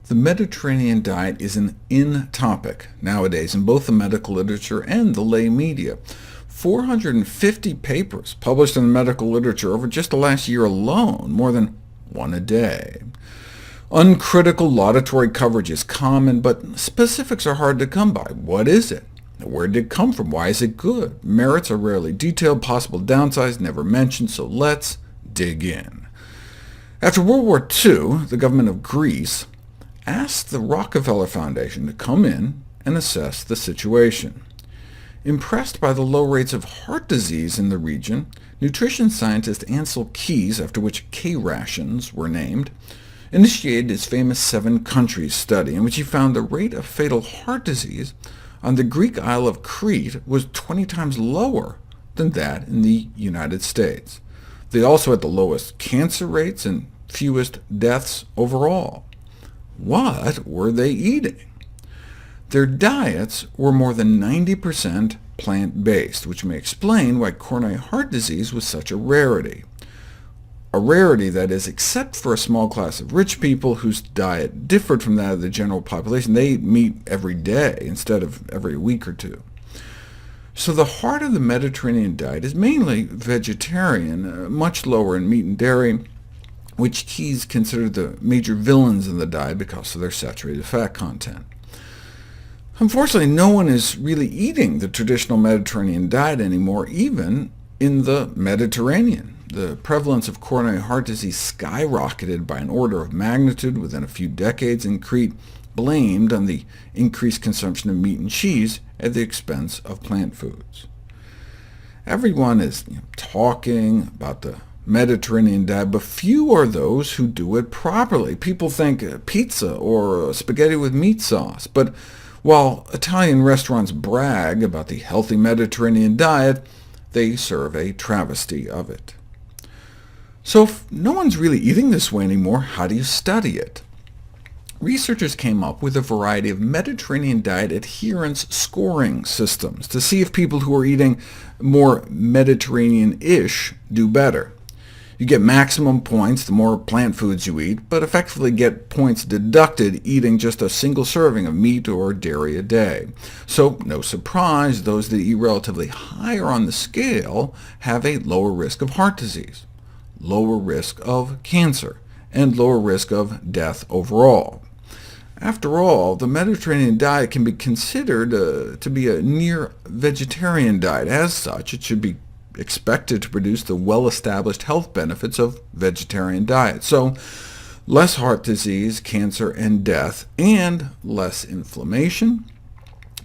The Mediterranean diet is an in topic nowadays in both the medical literature and the lay media. 450 papers published in the medical literature over just the last year alone, more than one a day. Uncritical laudatory coverage is common, but specifics are hard to come by. What is it? Where did it come from? Why is it good? Merits are rarely detailed, possible downsides never mentioned, so let's dig in. After World War II, the government of Greece asked the Rockefeller Foundation to come in and assess the situation. Impressed by the low rates of heart disease in the region, nutrition scientist Ancel Keys, after which K-rations were named, initiated his famous 7 countries study, in which he found the rate of fatal heart disease on the Greek Isle of Crete was 20 times lower than that in the United States. They also had the lowest cancer rates and fewest deaths overall. What were they eating? Their diets were more than 90% plant-based, which may explain why coronary heart disease was such a rarity. A rarity, that is, except for a small class of rich people whose diet differed from that of the general population. They ate meat every day instead of every week or two. So the heart of the Mediterranean diet is mainly vegetarian, much lower in meat and dairy, which Keys considered the major villains in the diet because of their saturated fat content. Unfortunately, no one is really eating the traditional Mediterranean diet anymore, even in the Mediterranean. The prevalence of coronary heart disease skyrocketed by an order of magnitude within a few decades in Crete, blamed on the increased consumption of meat and cheese at the expense of plant foods. Everyone is talking about the Mediterranean diet, but few are those who do it properly. People think pizza or spaghetti with meat sauce, but while Italian restaurants brag about the healthy Mediterranean diet, they serve a travesty of it. So if no one's really eating this way anymore, how do you study it? Researchers came up with a variety of Mediterranean diet adherence scoring systems to see if people who are eating more Mediterranean-ish do better. You get maximum points the more plant foods you eat, but effectively get points deducted eating just a single serving of meat or dairy a day. So no surprise, those that eat relatively higher on the scale have a lower risk of heart disease, lower risk of cancer, and lower risk of death overall. After all, the Mediterranean diet can be considered to be a near-vegetarian diet. As such, it should be expected to produce the well-established health benefits of vegetarian diet. So less heart disease, cancer, and death, and less inflammation,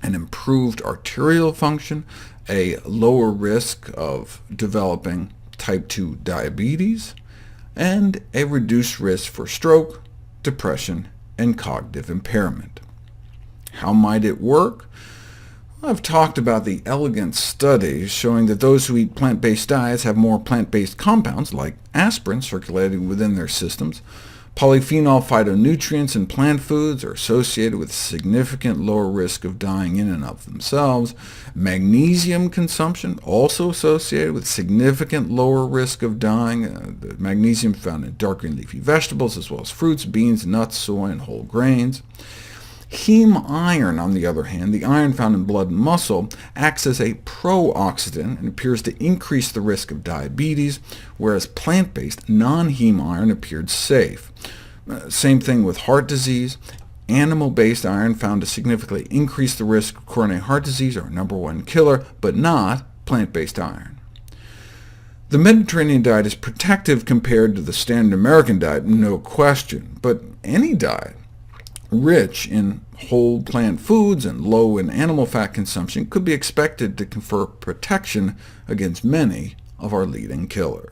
an improved arterial function, a lower risk of developing type 2 diabetes, and a reduced risk for stroke, depression, and cognitive impairment. How might it work? I've talked about the elegant studies showing that those who eat plant-based diets have more plant-based compounds, like aspirin, circulating within their systems. Polyphenol phytonutrients in plant foods are associated with significant lower risk of dying in and of themselves. Magnesium consumption also associated with significant lower risk of dying. The magnesium found in dark green leafy vegetables, as well as fruits, beans, nuts, soy, and whole grains. Heme iron, on the other hand, the iron found in blood and muscle, acts as a pro-oxidant and appears to increase the risk of diabetes, whereas plant-based non-heme iron appeared safe. Same thing with heart disease. Animal-based iron found to significantly increase the risk of coronary heart disease, our #1 killer, but not plant-based iron. The Mediterranean diet is protective compared to the standard American diet, no question, but any diet rich in whole plant foods and low in animal fat consumption could be expected to confer protection against many of our leading killers.